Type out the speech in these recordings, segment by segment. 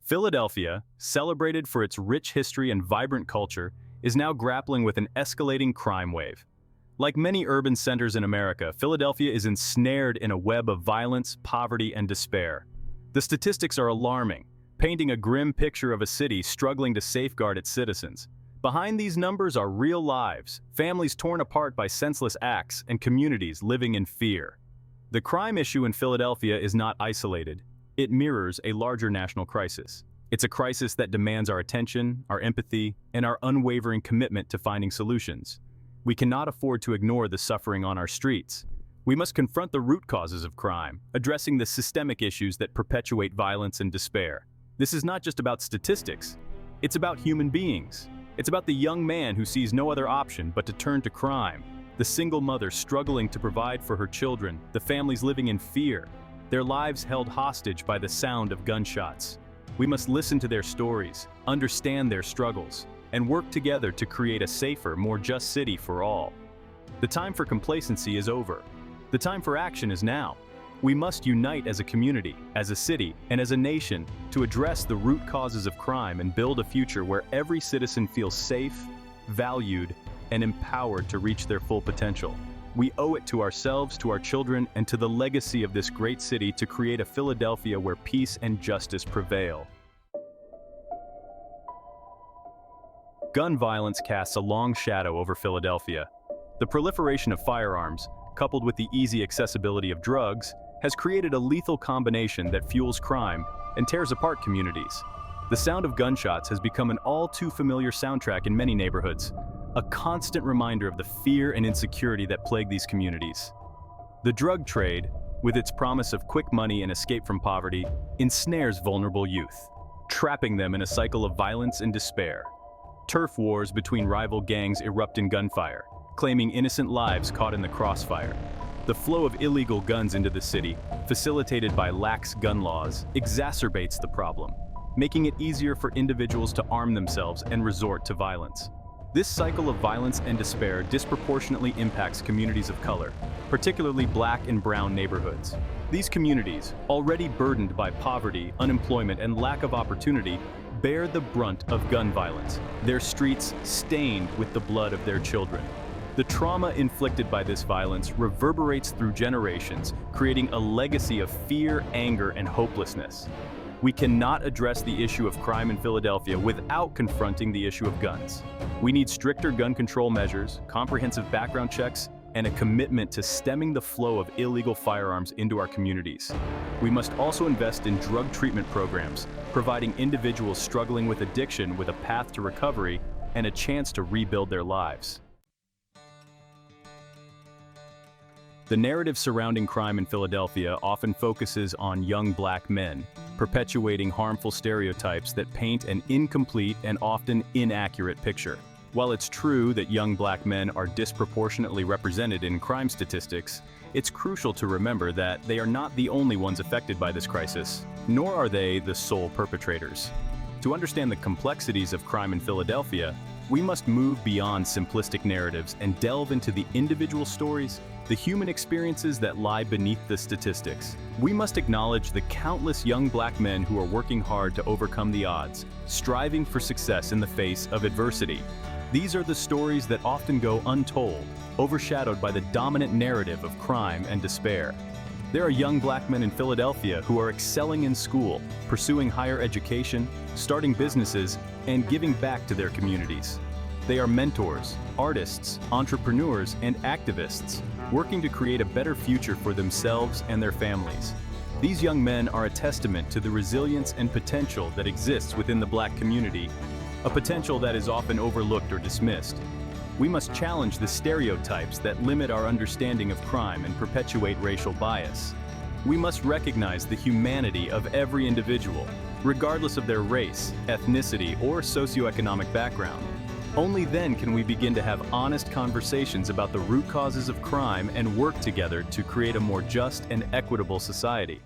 Philadelphia, celebrated for its rich history and vibrant culture, is now grappling with an escalating crime wave. Like many urban centers in America, Philadelphia is ensnared in a web of violence, poverty, and despair. The statistics are alarming, painting a grim picture of a city struggling to safeguard its citizens. Behind these numbers are real lives, families torn apart by senseless acts, and communities living in fear. The crime issue in Philadelphia is not isolated. It mirrors a larger national crisis. It's a crisis that demands our attention, our empathy, and our unwavering commitment to finding solutions. We cannot afford to ignore the suffering on our streets. We must confront the root causes of crime, addressing the systemic issues that perpetuate violence and despair. This is not just about statistics. It's about human beings. It's about the young man who sees no other option but to turn to crime, the single mother struggling to provide for her children, the families living in fear, their lives held hostage by the sound of gunshots. We must listen to their stories, understand their struggles, and work together to create a safer, more just city for all. The time for complacency is over. The time for action is now. We must unite as a community, as a city, and as a nation to address the root causes of crime and build a future where every citizen feels safe, valued, and empowered to reach their full potential. We owe it to ourselves, to our children, and to the legacy of this great city to create a Philadelphia where peace and justice prevail. Gun violence casts a long shadow over Philadelphia. The proliferation of firearms, coupled with the easy accessibility of drugs, has created a lethal combination that fuels crime and tears apart communities. The sound of gunshots has become an all-too-familiar soundtrack in many neighborhoods, a constant reminder of the fear and insecurity that plague these communities. The drug trade, with its promise of quick money and escape from poverty, ensnares vulnerable youth, trapping them in a cycle of violence and despair. Turf wars between rival gangs erupt in gunfire, claiming innocent lives caught in the crossfire. The flow of illegal guns into the city, facilitated by lax gun laws, exacerbates the problem, making it easier for individuals to arm themselves and resort to violence. This cycle of violence and despair disproportionately impacts communities of color, particularly Black and brown neighborhoods. These communities, already burdened by poverty, unemployment, and lack of opportunity, bear the brunt of gun violence, their streets stained with the blood of their children. The trauma inflicted by this violence reverberates through generations, creating a legacy of fear, anger, and hopelessness. We cannot address the issue of crime in Philadelphia without confronting the issue of guns. We need stricter gun control measures, comprehensive background checks, and a commitment to stemming the flow of illegal firearms into our communities. We must also invest in drug treatment programs, providing individuals struggling with addiction with a path to recovery and a chance to rebuild their lives. The narrative surrounding crime in Philadelphia often focuses on young Black men, perpetuating harmful stereotypes that paint an incomplete and often inaccurate picture. While it's true that young Black men are disproportionately represented in crime statistics, it's crucial to remember that they are not the only ones affected by this crisis, nor are they the sole perpetrators. To understand the complexities of crime in Philadelphia, we must move beyond simplistic narratives and delve into the individual stories, the human experiences that lie beneath the statistics. We must acknowledge the countless young Black men who are working hard to overcome the odds, striving for success in the face of adversity. These are the stories that often go untold, overshadowed by the dominant narrative of crime and despair. There are young Black men in Philadelphia who are excelling in school, pursuing higher education, starting businesses, and giving back to their communities. They are mentors, artists, entrepreneurs, and activists, working to create a better future for themselves and their families. These young men are a testament to the resilience and potential that exists within the Black community, a potential that is often overlooked or dismissed. We must challenge the stereotypes that limit our understanding of crime and perpetuate racial bias. We must recognize the humanity of every individual, regardless of their race, ethnicity, or socioeconomic background. Only then can we begin to have honest conversations about the root causes of crime and work together to create a more just and equitable society.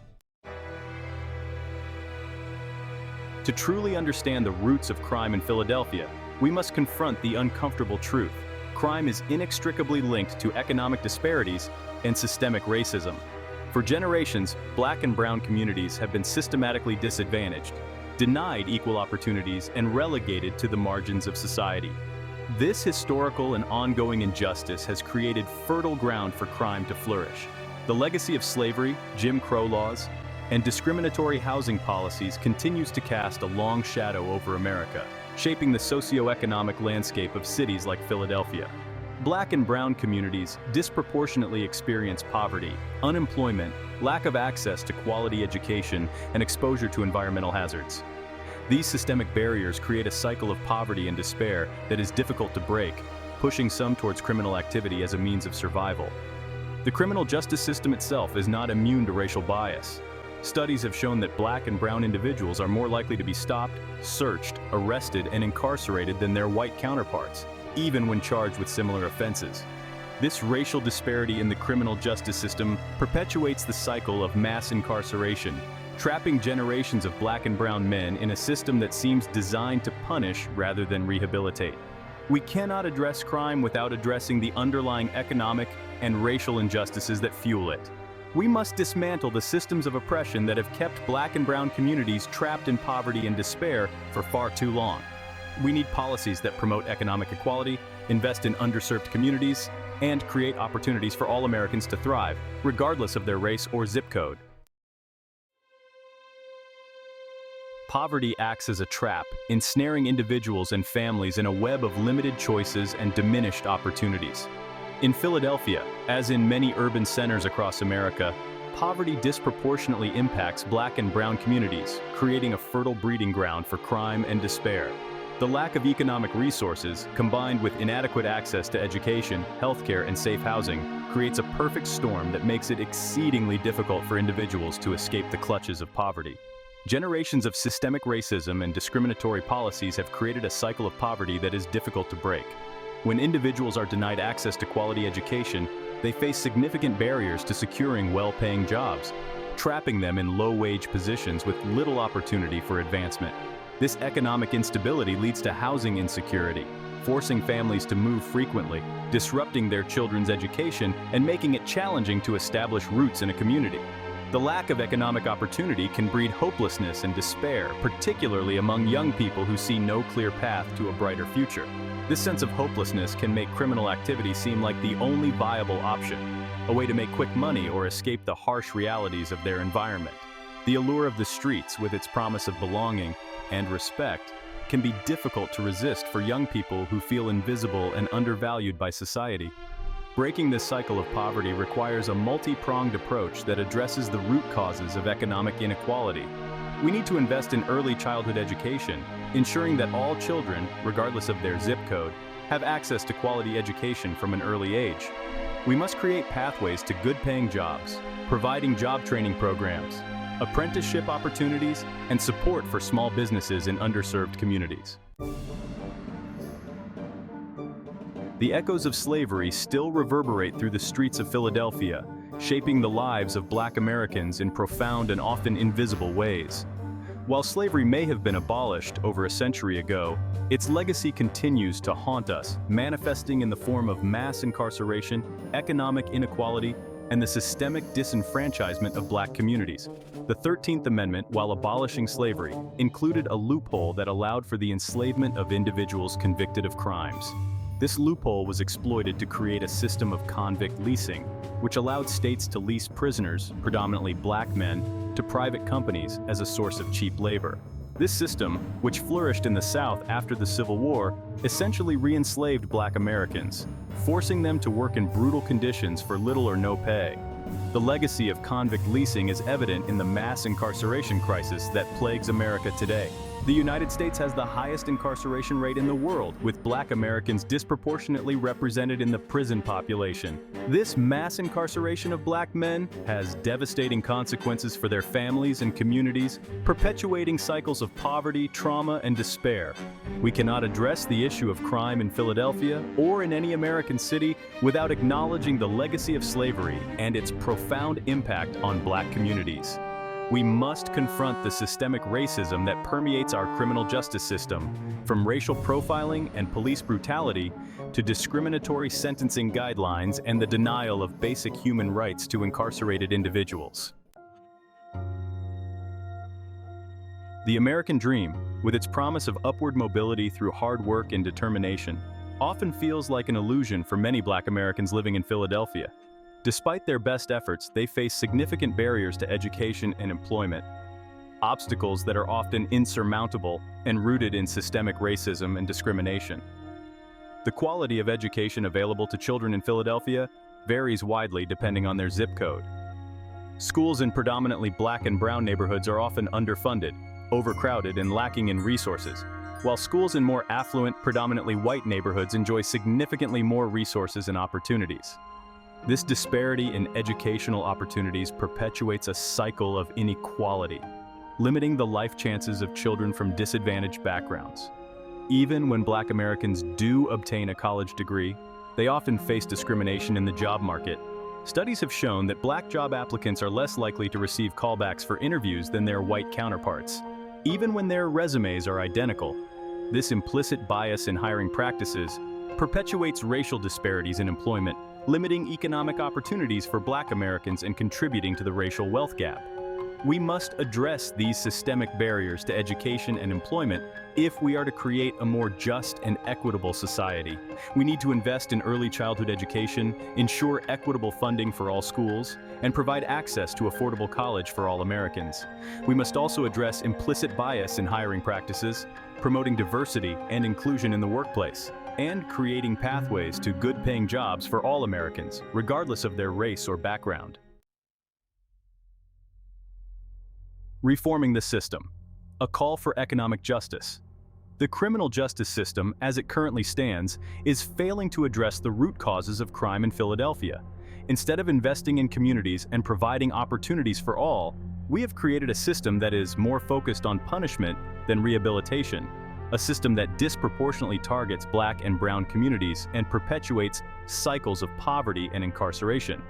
To truly understand the roots of crime in Philadelphia, we must confront the uncomfortable truth. Crime is inextricably linked to economic disparities and systemic racism. For generations, Black and brown communities have been systematically disadvantaged. denied equal opportunities, and relegated to the margins of society. This historical and ongoing injustice has created fertile ground for crime to flourish. The legacy of slavery, Jim Crow laws, and discriminatory housing policies continues to cast a long shadow over America, shaping the socio-economic landscape of cities like Philadelphia. Black and brown communities disproportionately experience poverty, unemployment, lack of access to quality education, and exposure to environmental hazards. These systemic barriers create a cycle of poverty and despair that is difficult to break, pushing some towards criminal activity as a means of survival. The criminal justice system itself is not immune to racial bias. Studies have shown that black and brown individuals are more likely to be stopped, searched, arrested, and incarcerated than their white counterparts, even when charged with similar offenses. This racial disparity in the criminal justice system perpetuates the cycle of mass incarceration, trapping generations of black and brown men in a system that seems designed to punish rather than rehabilitate. We cannot address crime without addressing the underlying economic and racial injustices that fuel it. We must dismantle the systems of oppression that have kept black and brown communities trapped in poverty and despair for far too long. We need policies that promote economic equality, invest in underserved communities, and create opportunities for all Americans to thrive, regardless of their race or zip code. Poverty acts as a trap, ensnaring individuals and families in a web of limited choices and diminished opportunities. In Philadelphia, as in many urban centers across America, poverty disproportionately impacts black and brown communities, creating a fertile breeding ground for crime and despair. The lack of economic resources, combined with inadequate access to education, healthcare, and safe housing, creates a perfect storm that makes it exceedingly difficult for individuals to escape the clutches of poverty. Generations of systemic racism and discriminatory policies have created a cycle of poverty that is difficult to break. When individuals are denied access to quality education, they face significant barriers to securing well-paying jobs, trapping them in low-wage positions with little opportunity for advancement. This economic instability leads to housing insecurity, forcing families to move frequently, disrupting their children's education, and making it challenging to establish roots in a community. The lack of economic opportunity can breed hopelessness and despair, particularly among young people who see no clear path to a brighter future. This sense of hopelessness can make criminal activity seem like the only viable option, a way to make quick money or escape the harsh realities of their environment. The allure of the streets, with its promise of belonging and respect, can be difficult to resist for young people who feel invisible and undervalued by society. Breaking this cycle of poverty requires a multi-pronged approach that addresses the root causes of economic inequality. We need to invest in early childhood education, ensuring that all children, regardless of their zip code, have access to quality education from an early age. We must create pathways to good-paying jobs, providing job training programs, apprenticeship opportunities, and support for small businesses in underserved communities. The echoes of slavery still reverberate through the streets of Philadelphia, shaping the lives of Black Americans in profound and often invisible ways. While slavery may have been abolished over a century ago, its legacy continues to haunt us, manifesting in the form of mass incarceration, economic inequality, and the systemic disenfranchisement of Black communities. The 13th Amendment, while abolishing slavery, included a loophole that allowed for the enslavement of individuals convicted of crimes. This loophole was exploited to create a system of convict leasing, which allowed states to lease prisoners, predominantly Black men, to private companies as a source of cheap labor. This system, which flourished in the South after the Civil War, essentially re-enslaved Black Americans, forcing them to work in brutal conditions for little or no pay. The legacy of convict leasing is evident in the mass incarceration crisis that plagues America today. The United States has the highest incarceration rate in the world, with Black Americans disproportionately represented in the prison population. This mass incarceration of Black men has devastating consequences for their families and communities, perpetuating cycles of poverty, trauma, and despair. We cannot address the issue of crime in Philadelphia or in any American city without acknowledging the legacy of slavery and its profound impact on Black communities. We must confront the systemic racism that permeates our criminal justice system, from racial profiling and police brutality to discriminatory sentencing guidelines and the denial of basic human rights to incarcerated individuals. The American dream, with its promise of upward mobility through hard work and determination, often feels like an illusion for many Black Americans living in Philadelphia. Despite their best efforts, they face significant barriers to education and employment, obstacles that are often insurmountable and rooted in systemic racism and discrimination. The quality of education available to children in Philadelphia varies widely depending on their zip code. Schools in predominantly Black and brown neighborhoods are often underfunded, overcrowded, and lacking in resources, while schools in more affluent, predominantly white neighborhoods enjoy significantly more resources and opportunities. This disparity in educational opportunities perpetuates a cycle of inequality, limiting the life chances of children from disadvantaged backgrounds. Even when Black Americans do obtain a college degree, they often face discrimination in the job market. Studies have shown that Black job applicants are less likely to receive callbacks for interviews than their white counterparts, even when their resumes are identical. This implicit bias in hiring practices perpetuates racial disparities in employment, limiting economic opportunities for Black Americans and contributing to the racial wealth gap. We must address these systemic barriers to education and employment if we are to create a more just and equitable society. We need to invest in early childhood education, ensure equitable funding for all schools, and provide access to affordable college for all Americans. We must also address implicit bias in hiring practices, promoting diversity and inclusion in the workplace, and creating pathways to good-paying jobs for all Americans, regardless of their race or background. Reforming the system. A call for economic justice. The criminal justice system, as it currently stands, is failing to address the root causes of crime in Philadelphia. Instead of investing in communities and providing opportunities for all, we have created a system that is more focused on punishment than rehabilitation, a system that disproportionately targets Black and brown communities and perpetuates cycles of poverty and incarceration.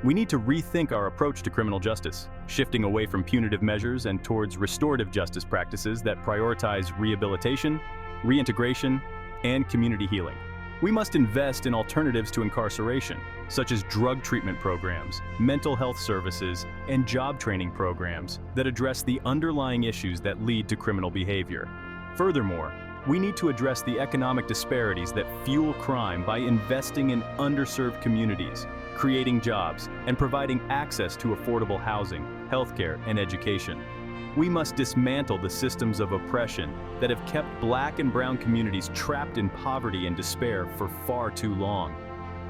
We need to rethink our approach to criminal justice, shifting away from punitive measures and towards restorative justice practices that prioritize rehabilitation, reintegration, and community healing. We must invest in alternatives to incarceration, such as drug treatment programs, mental health services, and job training programs that address the underlying issues that lead to criminal behavior. Furthermore, we need to address the economic disparities that fuel crime by investing in underserved communities, creating jobs, and providing access to affordable housing, healthcare, and education. We must dismantle the systems of oppression that have kept Black and brown communities trapped in poverty and despair for far too long.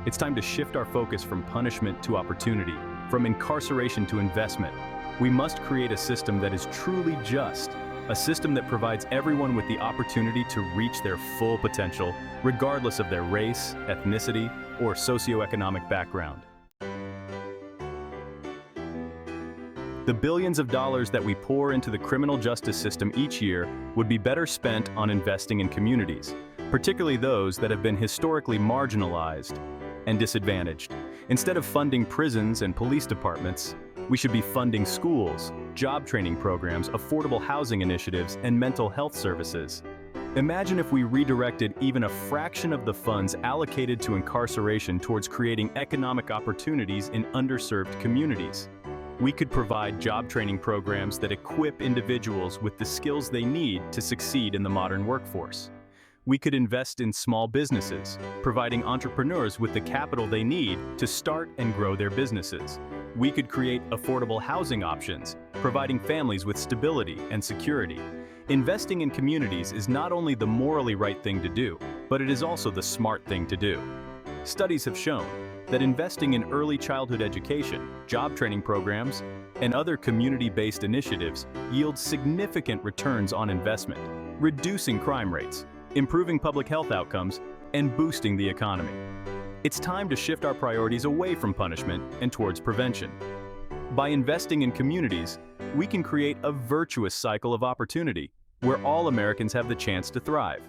It's time to shift our focus from punishment to opportunity, from incarceration to investment. We must create a system that is truly just, a system that provides everyone with the opportunity to reach their full potential, regardless of their race, ethnicity, or socioeconomic background. The billions of dollars that we pour into the criminal justice system each year would be better spent on investing in communities, particularly those that have been historically marginalized and disadvantaged. Instead of funding prisons and police departments, we should be funding schools, job training programs, affordable housing initiatives, and mental health services. Imagine if we redirected even a fraction of the funds allocated to incarceration towards creating economic opportunities in underserved communities. We could provide job training programs that equip individuals with the skills they need to succeed in the modern workforce. We could invest in small businesses, providing entrepreneurs with the capital they need to start and grow their businesses. We could create affordable housing options, providing families with stability and security. Investing in communities is not only the morally right thing to do, but it is also the smart thing to do. Studies have shown that investing in early childhood education, job training programs, and other community-based initiatives yields significant returns on investment, reducing crime rates, improving public health outcomes, and boosting the economy. It's time to shift our priorities away from punishment and towards prevention. By investing in communities, we can create a virtuous cycle of opportunity where all Americans have the chance to thrive.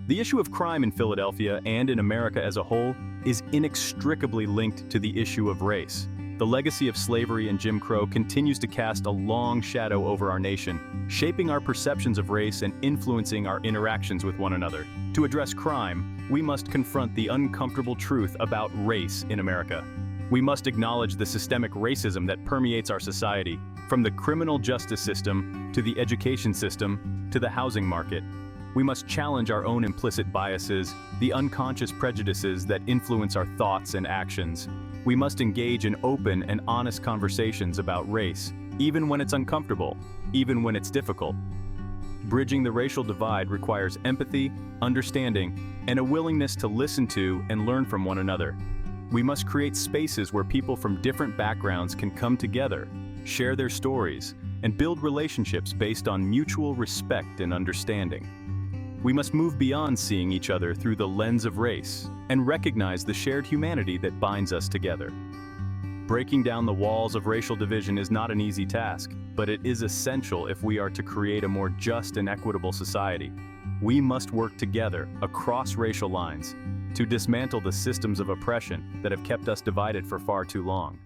The issue of crime in Philadelphia and in America as a whole is inextricably linked to the issue of race. The legacy of slavery and Jim Crow continues to cast a long shadow over our nation, shaping our perceptions of race and influencing our interactions with one another. To address crime, we must confront the uncomfortable truth about race in America. We must acknowledge the systemic racism that permeates our society, from the criminal justice system to the education system to the housing market. We must challenge our own implicit biases, the unconscious prejudices that influence our thoughts and actions. We must engage in open and honest conversations about race, even when it's uncomfortable, even when it's difficult. Bridging the racial divide requires empathy, understanding, and a willingness to listen to and learn from one another. We must create spaces where people from different backgrounds can come together, share their stories, and build relationships based on mutual respect and understanding. We must move beyond seeing each other through the lens of race and recognize the shared humanity that binds us together. Breaking down the walls of racial division is not an easy task, but it is essential if we are to create a more just and equitable society. We must work together across racial lines to dismantle the systems of oppression that have kept us divided for far too long.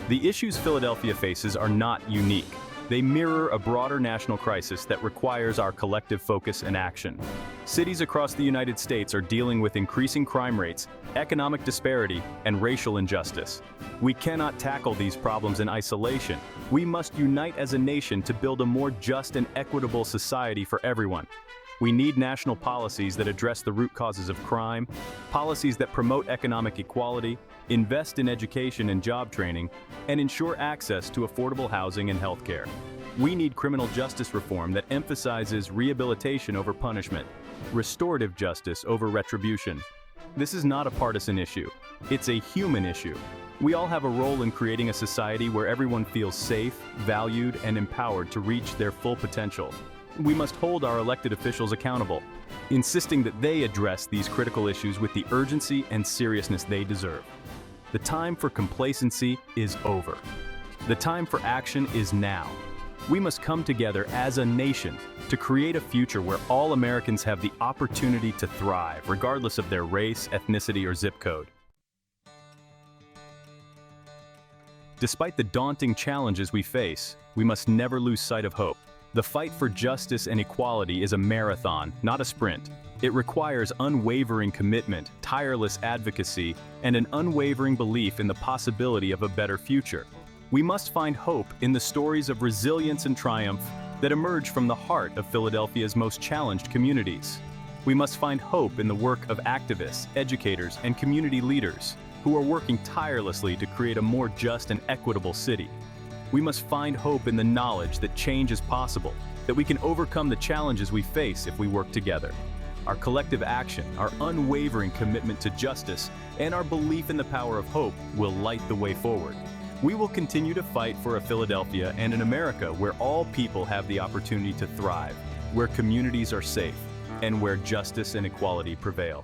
The issues Philadelphia faces are not unique. They mirror a broader national crisis that requires our collective focus and action. Cities across the United States are dealing with increasing crime rates, economic disparity, and racial injustice. We cannot tackle these problems in isolation. We must unite as a nation to build a more just and equitable society for everyone. We need national policies that address the root causes of crime, policies that promote economic equality, invest in education and job training, and ensure access to affordable housing and healthcare. We need criminal justice reform that emphasizes rehabilitation over punishment, restorative justice over retribution. This is not a partisan issue. It's a human issue. We all have a role in creating a society where everyone feels safe, valued, and empowered to reach their full potential. We must hold our elected officials accountable, insisting that they address these critical issues with the urgency and seriousness they deserve. The time for complacency is over. The time for action is now. We must come together as a nation to create a future where all Americans have the opportunity to thrive, regardless of their race, ethnicity, or zip code. Despite the daunting challenges we face, we must never lose sight of hope. The fight for justice and equality is a marathon, not a sprint. It requires unwavering commitment, tireless advocacy, and an unwavering belief in the possibility of a better future. We must find hope in the stories of resilience and triumph that emerge from the heart of Philadelphia's most challenged communities. We must find hope in the work of activists, educators, and community leaders who are working tirelessly to create a more just and equitable city. We must find hope in the knowledge that change is possible, that we can overcome the challenges we face if we work together. Our collective action, our unwavering commitment to justice, and our belief in the power of hope will light the way forward. We will continue to fight for a Philadelphia and an America where all people have the opportunity to thrive, where communities are safe, and where justice and equality prevail.